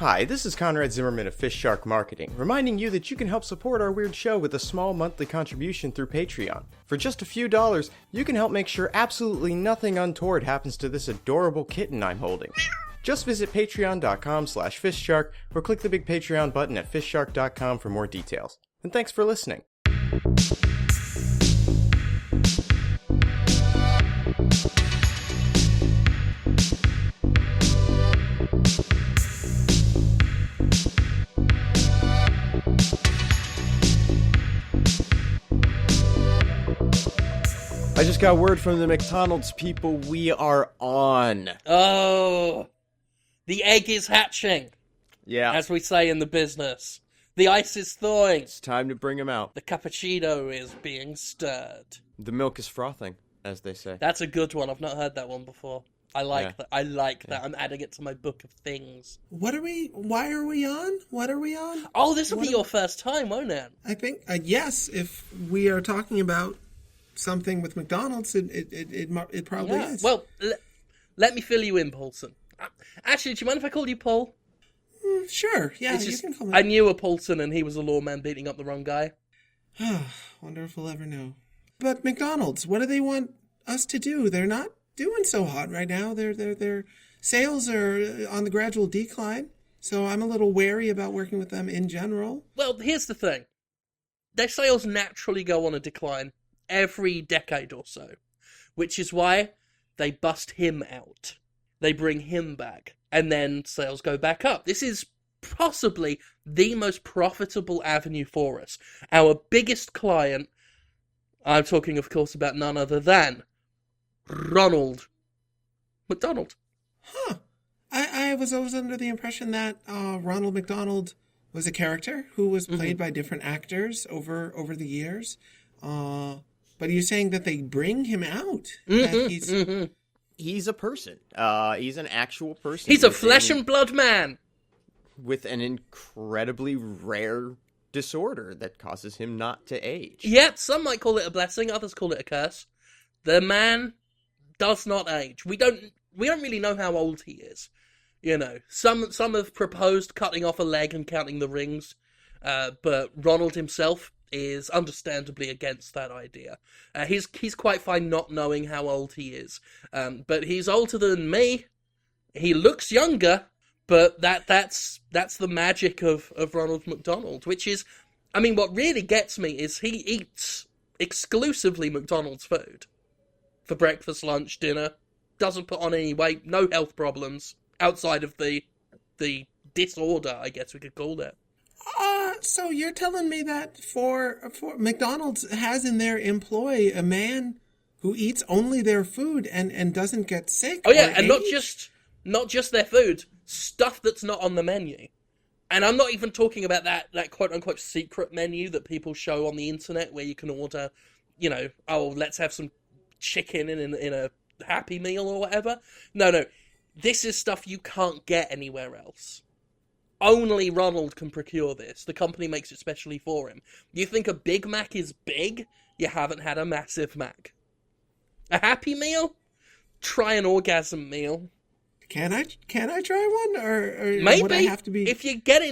Hi, this is Conrad Zimmerman of FistShark Marketing, reminding you that you can help support our weird show with a small monthly contribution through Patreon. For just a few dollars, you can help make sure absolutely nothing untoward happens to this adorable kitten I'm holding. Just visit patreon.com/fistshark or click the big Patreon button at fistshark.com for more details. And thanks for listening. I just got word from the McDonald's people. We are on. Oh, the egg is hatching. Yeah. As we say in the business. The ice is thawing. It's time to bring them out. The cappuccino is being stirred. The milk is frothing, as they say. That's a good one. I've not heard that one before. I like that. I like that. I'm adding it to my book of things. Why are we on? What are we on? Oh, this will be your first time, won't it? I think, yes, if we are talking about something with McDonald's, it probably is. Well, let me fill you in, Paulson. Actually, do you mind if I call you Paul? Sure, yeah, you can call me. I knew a Paulson and he was a lawman beating up the wrong guy. Wonder if we'll ever know. But McDonald's, what do they want us to do? They're not doing so hot right now. Their sales are on the gradual decline, so I'm a little wary about working with them in general. Well, here's the thing. Their sales naturally go on a decline every decade or so, which is why they bust him out. They bring him back, and then sales go back up. This is possibly the most profitable avenue for us. Our biggest client, I'm talking, of course, about none other than Ronald McDonald. Huh. I was always under the impression that Ronald McDonald was a character who was played by different actors over the years. But you're saying that they bring him out? That He's a person. He's an actual person. He's a flesh and blood man. With an incredibly rare disorder that causes him not to age. Yep, some might call it a blessing, others call it a curse. The man does not age. We don't really know how old he is. You know, some have proposed cutting off a leg and counting the rings, but Ronald himself is understandably against that idea. He's quite fine not knowing how old he is, but he's older than me. He looks younger, but that's the magic of Ronald McDonald, which is, I mean, what really gets me is he eats exclusively McDonald's food for breakfast, lunch, dinner. Doesn't put on any weight, no health problems outside of the disorder, I guess we could call it. So you're telling me that for McDonald's has in their employ a man who eats only their food and doesn't get sick? Oh yeah, and not just their food, stuff that's not on the menu. And I'm not even talking about that quote unquote secret menu that people show on the internet where you can order, you know, oh, let's have some chicken in a Happy Meal or whatever. No. This is stuff you can't get anywhere else. Only Ronald can procure this. The company makes it specially for him. You think a Big Mac is big? You haven't had a massive Mac. A Happy Meal? Try an orgasm meal. Can I try one? Or maybe would I have to be... if you get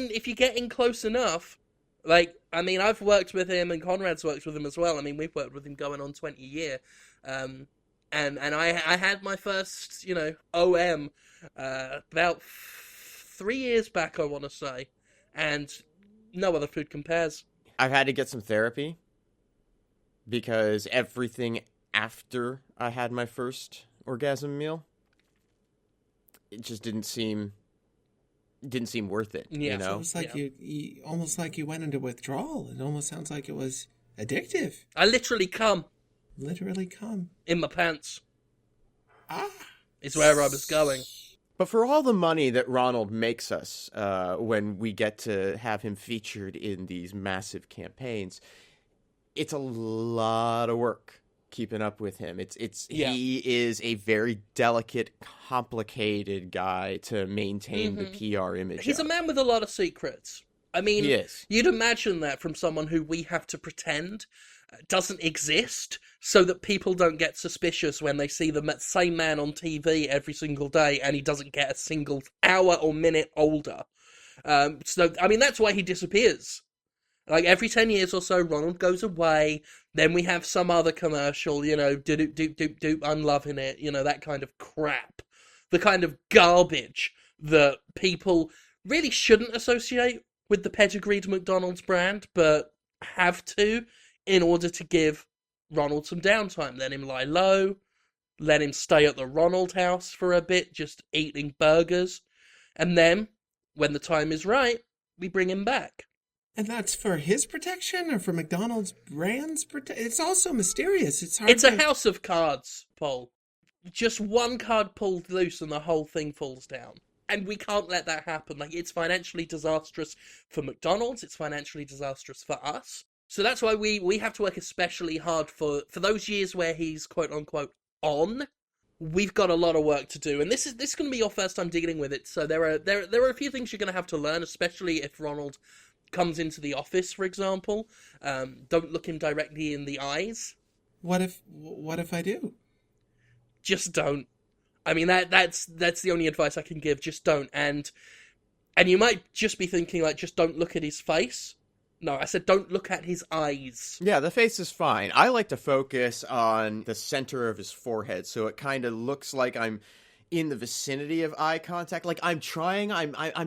in close enough. Like, I mean, I've worked with him and Conrad's worked with him as well. I mean, we've worked with him going on 20 years. And I had my first, you know, OM about 3 years back, I want to say, and no other food compares. I've had to get some therapy because everything after I had my first orgasm meal, it just didn't seem worth it. Yeah, you know, so it's like you almost like you went into withdrawal. It almost sounds like it was addictive. I literally come. Literally come. In my pants. Ah. Is where I was going. But for all the money that Ronald makes us when we get to have him featured in these massive campaigns, it's a lot of work keeping up with him. He is a very delicate, complicated guy to maintain the PR image. He's a man with a lot of secrets. I mean, you'd imagine that from someone who we have to pretend doesn't exist, so that people don't get suspicious when they see the same man on TV every single day and he doesn't get a single hour or minute older. So, I mean, that's why he disappears. Like, every 10 years or so, Ronald goes away, then we have some other commercial, doop, doop, doop, doop, I'm loving it, that kind of crap. The kind of garbage that people really shouldn't associate with the pedigreed McDonald's brand, but have to in order to give Ronald some downtime. Let him lie low, let him stay at the Ronald house for a bit, just eating burgers, and then, when the time is right, we bring him back. And that's for his protection or for McDonald's brand's protection? It's also mysterious. It's a house of cards, Paul. Just one card pulled loose and the whole thing falls down. And we can't let that happen. Like, it's financially disastrous for McDonald's. It's financially disastrous for us. So that's why we have to work especially hard for those years where he's quote unquote on. We've got a lot of work to do, and this is going to be your first time dealing with it. So there are a few things you're going to have to learn, especially if Ronald comes into the office, for example. Don't look him directly in the eyes. What if I do? Just don't. I mean, that's the only advice I can give. Just don't. And you might just be thinking, like, just don't look at his face. No, I said don't look at his eyes. Yeah, the face is fine. I like to focus on the center of his forehead, so it kind of looks like I'm in the vicinity of eye contact. Like, I'm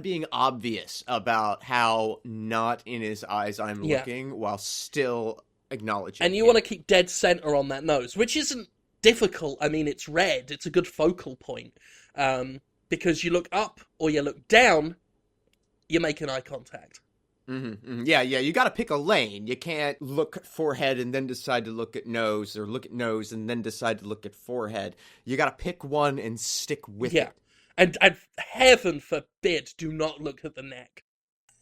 being obvious about how not in his eyes I'm looking, while still acknowledging And you want to keep dead center on that nose, which isn't difficult. I mean, it's red. It's a good focal point. Because you look up or you look down, you're making eye contact. Mm-hmm. Yeah, you got to pick a lane. You can't look at forehead and then decide to look at nose, or look at nose and then decide to look at forehead. You got to pick one and stick with it. And heaven forbid, do not look at the neck.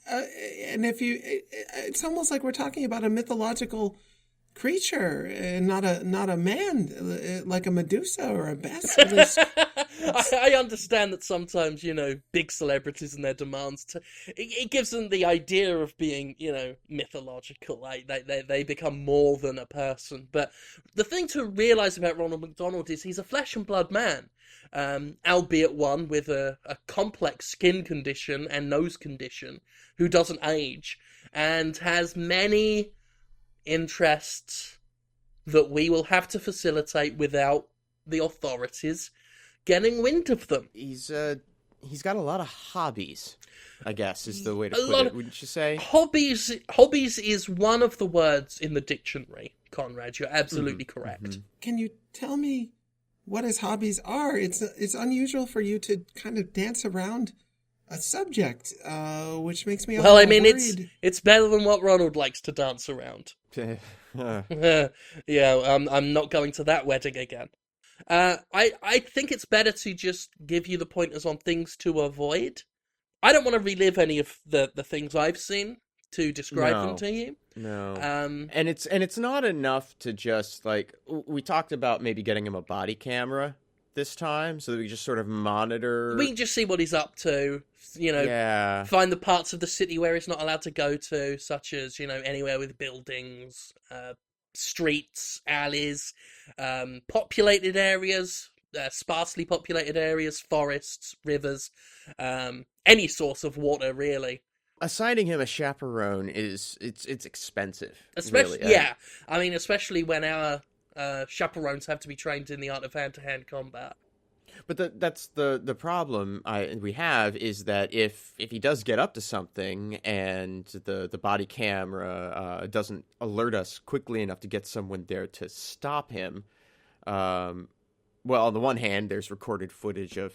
And it's almost like we're talking about a mythological creature, and not a man, like a Medusa or a basilisk. I understand that sometimes, big celebrities and their demands, it gives them the idea of being, mythological. Like they become more than a person. But the thing to realise about Ronald McDonald is he's a flesh and blood man, albeit one with a complex skin condition and nose condition, who doesn't age, and has many interests that we will have to facilitate without the authorities getting wind of them. He's got a lot of hobbies, I guess, is the way to put it, wouldn't you say? Hobbies is one of the words in the dictionary, Conrad. You're absolutely correct. Mm-hmm. Can you tell me what his hobbies are? It's unusual for you to kind of dance around a subject, which makes me worried. It's better than what Ronald likes to dance around. Yeah, I'm not going to that wedding again. I think it's better to just give you the pointers on things to avoid. I don't want to relive any of the things I've seen to describe them to you. No. And it's not enough to just, like, we talked about maybe getting him a body camera this time, so that we just sort of monitor. We can just see what he's up to, find the parts of the city where he's not allowed to go to, such as, anywhere with buildings, streets, alleys, populated areas, sparsely populated areas, forests, rivers, any source of water, really. Assigning him a chaperone it's expensive. Especially, really. I mean, especially when our chaperones have to be trained in the art of hand-to-hand combat. But that's the problem we have, is that if he does get up to something and the body camera doesn't alert us quickly enough to get someone there to stop him, well, on the one hand, there's recorded footage of,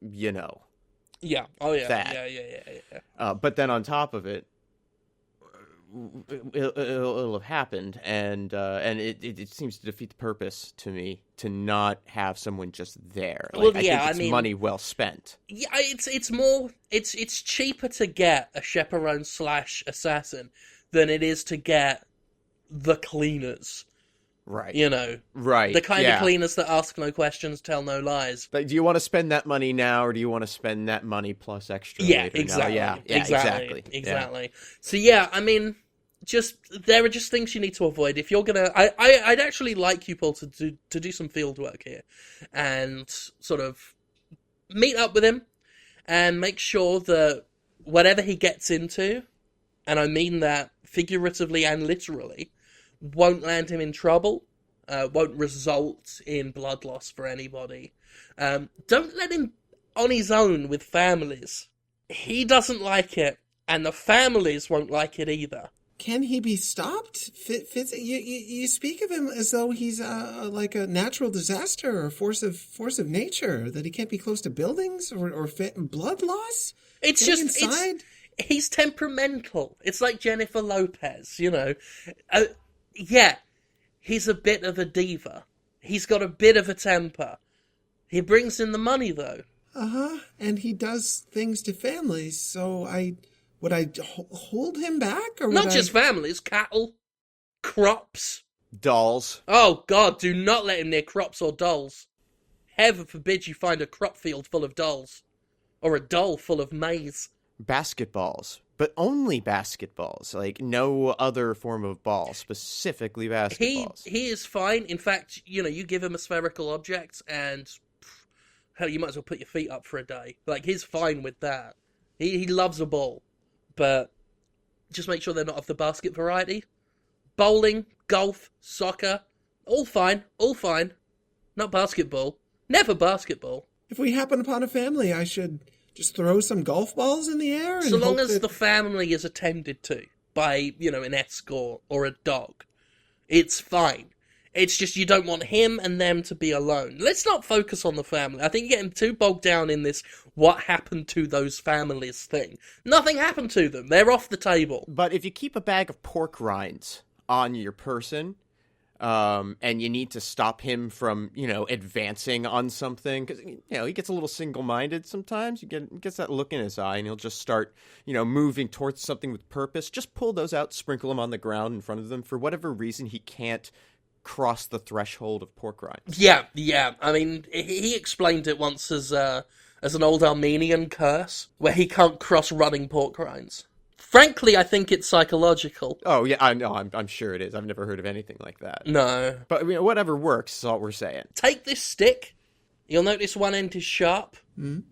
Yeah. Oh, yeah. That. Yeah. But then on top of it, it'll have happened, and it seems to defeat the purpose to me to not have someone just there. Like, I think it's money well spent. Yeah, it's cheaper to get a chaperone / assassin than it is to get the cleaners. Right. Right. The kind of cleaners that ask no questions, tell no lies. Like, do you want to spend that money now, or do you want to spend that money plus extra later? Exactly. Yeah, Exactly. Yeah. So, I mean, there are just things you need to avoid. If you're gonna, I'd actually like you, Paul, to do some field work here, and sort of meet up with him, and make sure that whatever he gets into, and I mean that figuratively and literally, won't land him in trouble, won't result in blood loss for anybody. Don't let him on his own with families. He doesn't like it, and the families won't like it either. Can he be stopped? You speak of him as though he's like a natural disaster or a force of nature, that he can't be close to buildings or blood loss? It's Getting just, inside? he's temperamental. It's like Jennifer Lopez, you know. Yeah, he's a bit of a diva. He's got a bit of a temper. He brings in the money, though. And he does things to families, so would I hold him back? Or Not just families, cattle, crops. Dolls. Oh, God, do not let him near crops or dolls. Heaven forbid you find a crop field full of dolls. Or a doll full of maize. Basketballs. But only basketballs. Like, no other form of ball. Specifically basketballs. He is fine. In fact, you know, you give him a spherical object and... hell, you might as well put your feet up for a day. Like, he's fine with that. He loves a ball. But just make sure they're not of the basket variety. Bowling, golf, soccer, all fine, all fine. Not basketball. Never basketball. If we happen upon a family, I should just throw some golf balls in the air? So long as the family is attended to by, you know, an escort or a dog, it's fine. It's just you don't want him and them to be alone. Let's not focus on the family. I think you're getting too bogged down in this what happened to those families thing. Nothing happened to them. They're off the table. But if you keep a bag of pork rinds on your person, and you need to stop him from, you know, advancing on something, because, you know, he gets a little single-minded sometimes. He gets that look in his eye, and he'll just start, you know, moving towards something with purpose. Just pull those out, sprinkle them on the ground in front of them. For whatever reason, he can't cross the threshold of pork rinds. Yeah. I mean, he explained it once as an old Armenian curse, where he can't cross running pork rinds. Frankly, I think it's psychological. Oh, yeah, I know. I'm sure it is. I've never heard of anything like that. No. But, I mean, whatever works is all we're saying. Take this stick. You'll notice one end is sharp.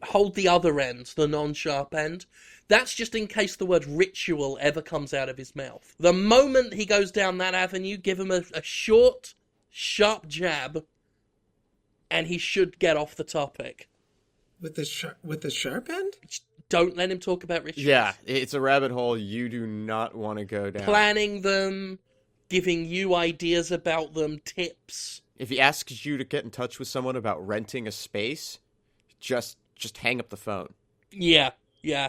Hold the other end, the non-sharp end. That's just in case the word ritual ever comes out of his mouth. The moment he goes down that avenue, give him a short, sharp jab, and he should get off the topic. With the sharp end? Don't let him talk about rituals. Yeah, it's a rabbit hole you do not want to go down. Planning them, giving you ideas about them, tips. If he asks you to get in touch with someone about renting a space, just hang up the phone. Yeah.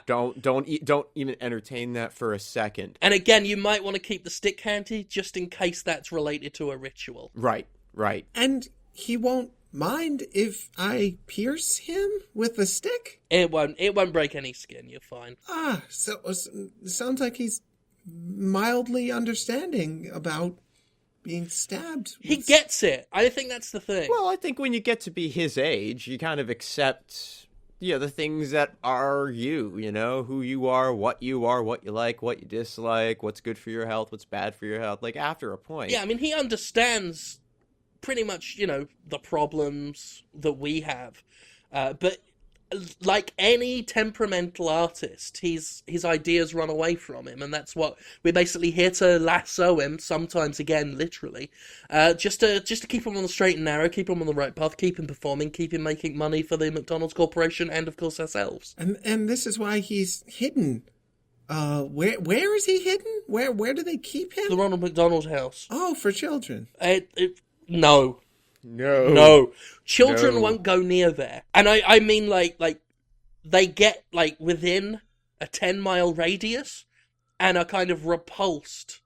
Don't even entertain that for a second. And again, you might want to keep the stick handy just in case that's related to a ritual. Right. And he won't mind if I pierce him with the stick? It won't break any skin. You're fine. So it sounds like he's mildly understanding about being stabbed. He gets it. I think that's the thing. Well, I think when you get to be his age, you kind of accept, you know, the things that are you know, who you are, what you like, what you dislike, what's good for your health, what's bad for your health. Like, after a point. Yeah, I mean, he understands pretty much, you know, the problems that we have. But like any temperamental artist, his ideas run away from him, and that's what we're basically here to lasso him, sometimes again literally, just to keep him on the straight and narrow, keep him on the right path, keep him performing, keep him making money for the McDonald's Corporation and of course ourselves. And this is why he's hidden. Where is he hidden? Where do they keep him? The Ronald McDonald House. Oh, for children. No. Children won't go near there. And I mean, like, they get, like, within a 10-mile radius and are kind of repulsed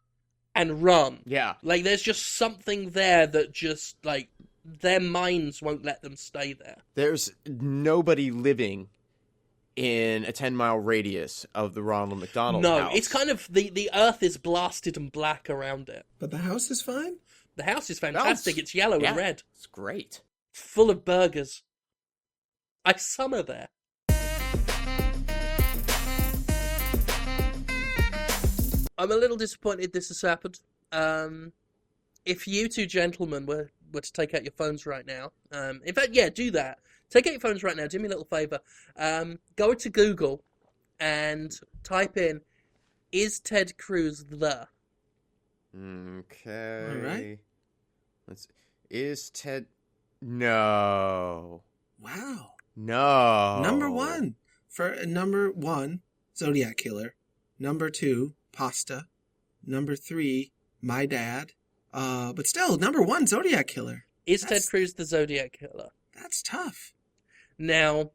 and run. Yeah. Like, there's just something there that just, like, their minds won't let them stay there. There's nobody living in a 10-mile radius of the Ronald McDonald house. No, it's kind of, the earth is blasted and black around it. But the house is fine? The house is fantastic. It's yellow and red. It's great. Full of burgers. I summer there. I'm a little disappointed this has happened. If you two gentlemen were to take out your phones right now, in fact, yeah, do that. Take out your phones right now. Do me a little favour. Go to Google and type in, is Ted Cruz the? Okay. All right. Is Ted... No. Wow. No. Number one. Number one, Zodiac Killer. Number two, Pasta. Number three, My Dad. But still, number one, Zodiac Killer. Is Ted Cruz the Zodiac Killer? That's tough. Now,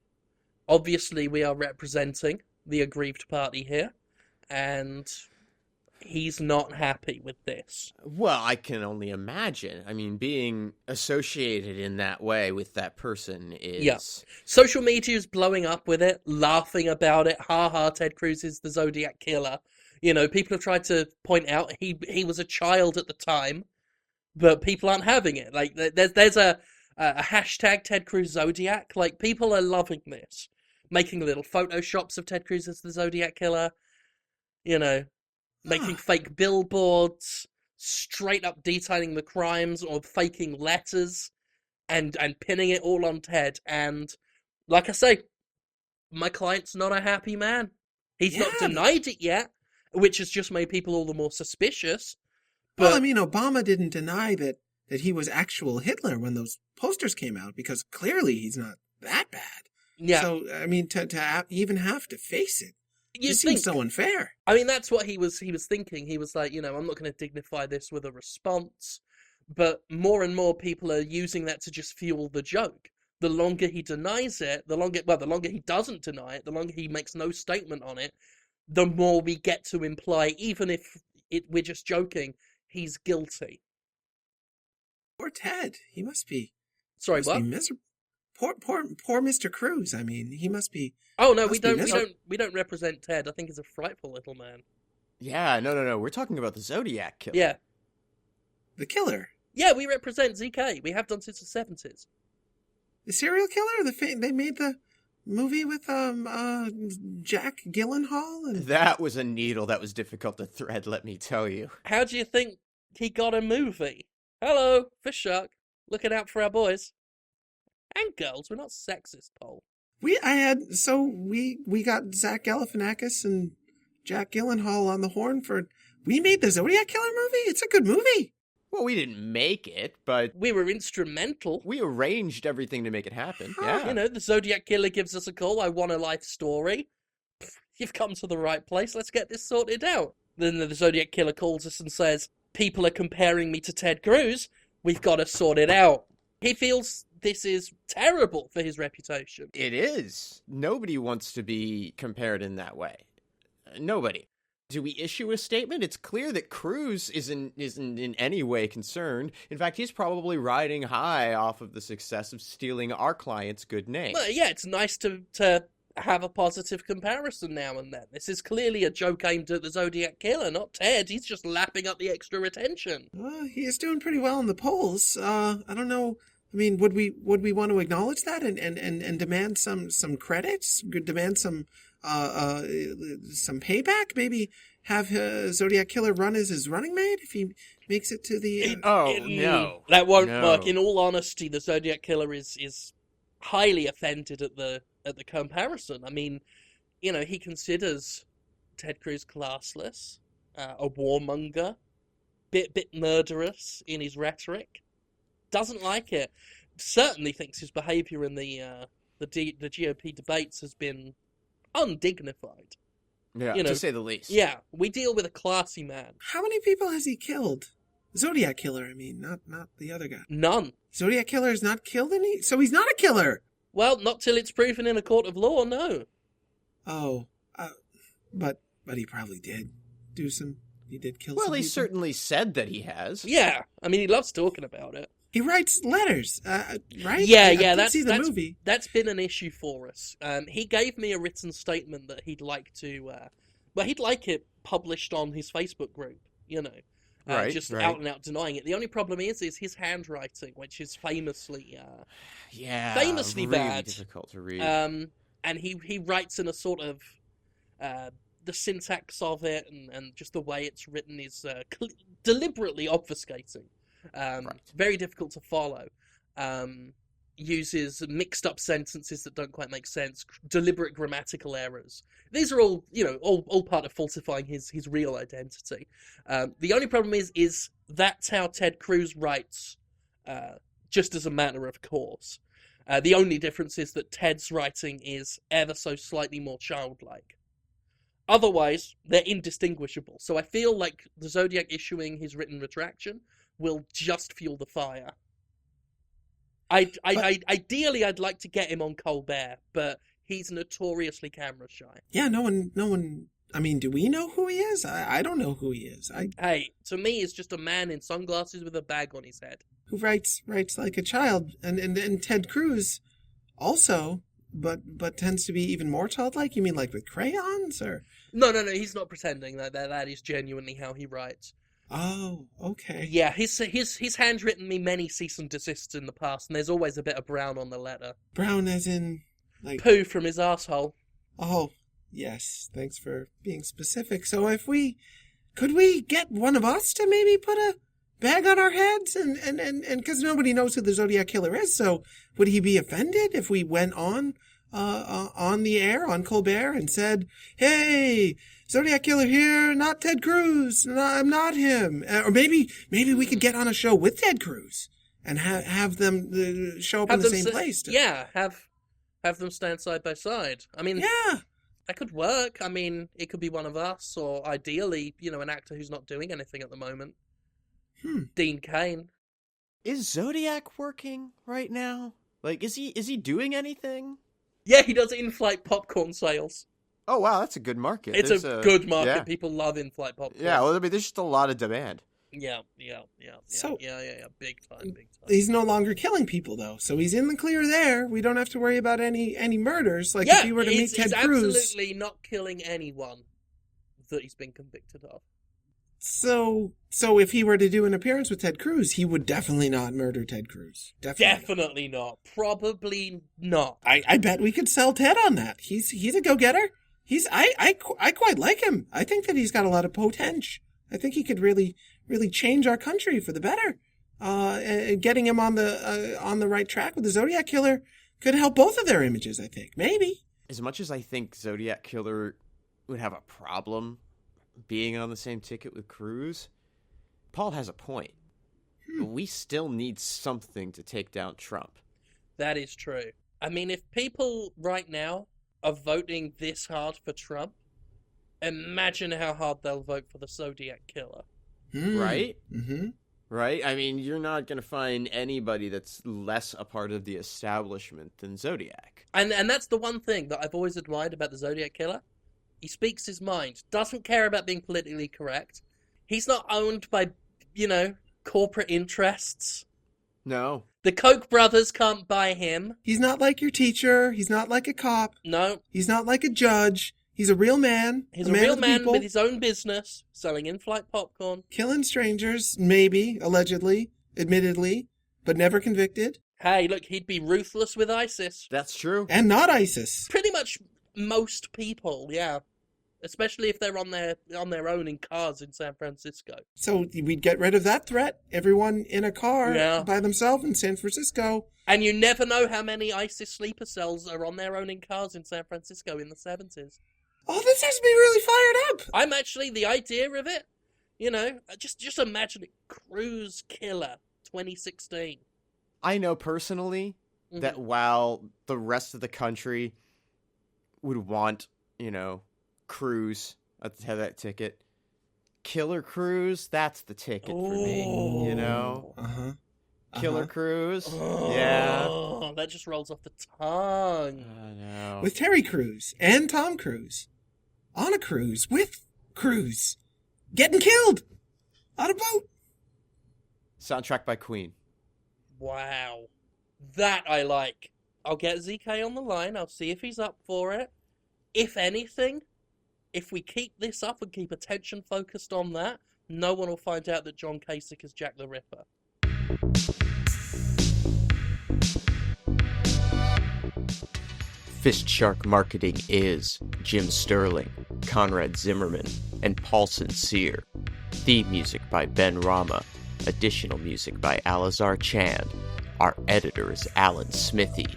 obviously we are representing the aggrieved party here, and he's not happy with this. Well, I can only imagine. I mean, being associated in that way with that person is... Yeah. Social media is blowing up with it, laughing about it. Ha ha, Ted Cruz is the Zodiac Killer. You know, people have tried to point out he was a child at the time, but people aren't having it. Like, there's a hashtag Ted Cruz Zodiac. Like, people are loving this. Making little photoshops of Ted Cruz as the Zodiac Killer. You know, making fake billboards, straight up detailing the crimes, or faking letters, and pinning it all on Ted. And, like I say, my client's not a happy man. He's not denied it yet, which has just made people all the more suspicious. But, well, I mean, Obama didn't deny that he was actual Hitler when those posters came out, because clearly he's not that bad. yeah. So, I mean, to even have to face it, You it seems so unfair. I mean, that's what he was thinking. He was like, you know, I'm not going to dignify this with a response. But more and more people are using that to just fuel the joke. The longer he denies it, the longer he doesn't deny it, the longer he makes no statement on it, the more we get to imply, even if we're just joking, he's guilty. Poor Ted. He must be. Sorry, must what? be miserable. Poor Mr. Cruz. I mean, he must be. Oh no, we must be don't. miserable. We don't represent Ted. I think he's a frightful little man. Yeah, no. We're talking about the Zodiac Killer. Yeah, The killer. yeah, we represent ZK. We have done since the 70s. The serial killer? They made the movie with Jack Gyllenhaal and That was a needle that was difficult to thread, let me tell you. How do you think he got a movie? Hello, FistShark. Looking out for our boys. And girls, we're not sexist, Paul. we got Zach Galifianakis and Jack Gyllenhaal on the horn for. We made the Zodiac Killer movie. It's a good movie. Well, we didn't make it, but We were instrumental. we arranged everything to make it happen. Yeah. You know, the Zodiac Killer gives us a call. I want a life story. You've come to the right place. Let's get this sorted out. Then the Zodiac Killer calls us and says, people are comparing me to Ted Cruz. We've got to sort it out. He feels this is terrible for his reputation. It is. Nobody wants to be compared in that way. Nobody. Do we issue a statement? It's clear that Cruz isn't in any way concerned. In fact, he's probably riding high off of the success of stealing our client's good name. Well, yeah, it's nice to have a positive comparison now and then. This is clearly a joke aimed at the Zodiac Killer, not Ted. He's just lapping up the extra attention. He is doing pretty well in the polls. I don't know. I mean, would we want to acknowledge that and demand some credits? Demand some payback? Maybe have Zodiac Killer run as his running mate if he makes it to the. No. That won't No. work. In all honesty, the Zodiac Killer is highly offended at the comparison. I mean, you know, he considers Ted Cruz classless, a warmonger, bit murderous in his rhetoric. Doesn't like it. Certainly thinks his behaviour in the GOP debates has been undignified. Yeah, you know, to say the least. Yeah, we deal with a classy man. How many people has he killed? Zodiac Killer, I mean, not the other guy. None. Zodiac Killer has not killed any, so he's not a killer. Well, not till it's proven in a court of law, no. Oh, but he probably did do some. He did kill. Well, some he people. certainly said that he has. Yeah, I mean, he loves talking about it. He writes letters, right? Yeah, I yeah, did see the movie. That's been an issue for us. He gave me a written statement that he'd like to, he'd like it published on his Facebook group, you know. Right, just right. out and out denying it. The only problem is his handwriting, which is famously, famously really bad. Difficult to read. And he writes in a sort of, the syntax of it and just the way it's written is deliberately obfuscating. Right. Very difficult to follow. uses mixed-up sentences that don't quite make sense, deliberate grammatical errors. These are all, all part of falsifying his real identity. The only problem is that's how Ted Cruz writes, just as a matter of course. The only difference is that Ted's writing is ever so slightly more childlike. Otherwise, they're indistinguishable. So I feel like the Zodiac issuing his written retraction will just fuel the fire. Ideally, I'd like to get him on Colbert, but he's notoriously camera shy. Yeah, no one. I mean, do we know who he is? I don't know who he is. Hey, to me, it's just a man in sunglasses with a bag on his head who writes like a child, and Ted Cruz also, but tends to be even more childlike. You mean like with crayons, or? No. He's not pretending. That is genuinely how he writes. Oh, okay. Yeah, his handwritten me many cease and desists in the past, and there's always a bit of brown on the letter. Brown as in, like... poo from his asshole. Oh, yes. Thanks for being specific. So could we get one of us to maybe put a bag on our heads? And because nobody knows who the Zodiac Killer is, so would he be offended if we went on the air, on Colbert, and said, hey... Zodiac Killer here, not Ted Cruz. No, I'm not him. Or maybe we could get on a show with Ted Cruz and have them show up in the same place. Have them stand side by side. I mean, yeah, that could work. I mean, it could be one of us, or ideally, an actor who's not doing anything at the moment. Dean Cain. Is Zodiac working right now? Like, is he doing anything? Yeah, he does in-flight popcorn sales. Oh, wow, that's a good market. It's a good market. Yeah. People love in-flight popcorn. Yeah, well, I mean, there's just a lot of demand. Yeah. So, big time. He's no longer killing people, though, so he's in the clear there. We don't have to worry about any murders. Like, if he were to meet Ted Cruz... he's absolutely not killing anyone that he's been convicted of. So if he were to do an appearance with Ted Cruz, he would definitely not murder Ted Cruz. Definitely not. Probably not. I bet we could sell Ted on that. He's a go-getter. I quite like him. I think that he's got a lot of potential. I think he could really change our country for the better. Getting him on the right track with the Zodiac Killer could help both of their images, I think. Maybe. As much as I think Zodiac Killer would have a problem being on the same ticket with Cruz, Paul has a point. We still need something to take down Trump. That is true. I mean, if people right now are voting this hard for Trump, imagine how hard they'll vote for the Zodiac Killer. Right? Mm-hmm. Right? I mean, you're not going to find anybody that's less a part of the establishment than Zodiac. And that's the one thing that I've always admired about the Zodiac Killer. He speaks his mind, doesn't care about being politically correct. He's not owned by, corporate interests. No. The Koch brothers can't buy him. He's not like your teacher. He's not like a cop. No. He's not like a judge. He's a real man. He's a real man with his own business, selling in-flight popcorn. Killing strangers, maybe, allegedly, admittedly, but never convicted. Hey, look, he'd be ruthless with ISIS. That's true. And not ISIS. Pretty much most people, yeah. Especially if they're on their own in cars in San Francisco. So we'd get rid of that threat. Everyone in a car by themselves in San Francisco. And you never know how many ISIS sleeper cells are on their own in cars in San Francisco in the 70s. Oh, this has me really fired up. I'm actually, the idea of it, just imagine it. Cruz Killer 2016. I know personally that while the rest of the country would want, Cruz at the head of that ticket, Killer Cruz, that's the ticket for me, Uh-huh. Killer Cruz. Oh, yeah. That just rolls off the tongue. I know. With Terry Crews and Tom Cruise. On a cruise with Cruz. Getting killed on a boat. Soundtrack by Queen. Wow. That I like. I'll get ZK on the line. I'll see if he's up for it. If anything, if we keep this up and keep attention focused on that, no one will find out that John Kasich is Jack the Ripper. FistShark Marketing is Jim Sterling, Conrad Zimmerman, and Paul Sincere. Theme music by Ben Rama. Additional music by Alazar Chand. Our editor is Alan Smithy.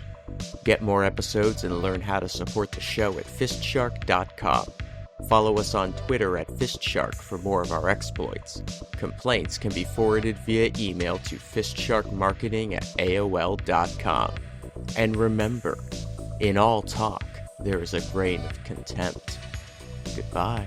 Get more episodes and learn how to support the show at FistShark.com. Follow us on Twitter at FistShark for more of our exploits. Complaints can be forwarded via email to fistsharkmarketing@aol.com. And remember, in all talk, there is a grain of contempt. Goodbye.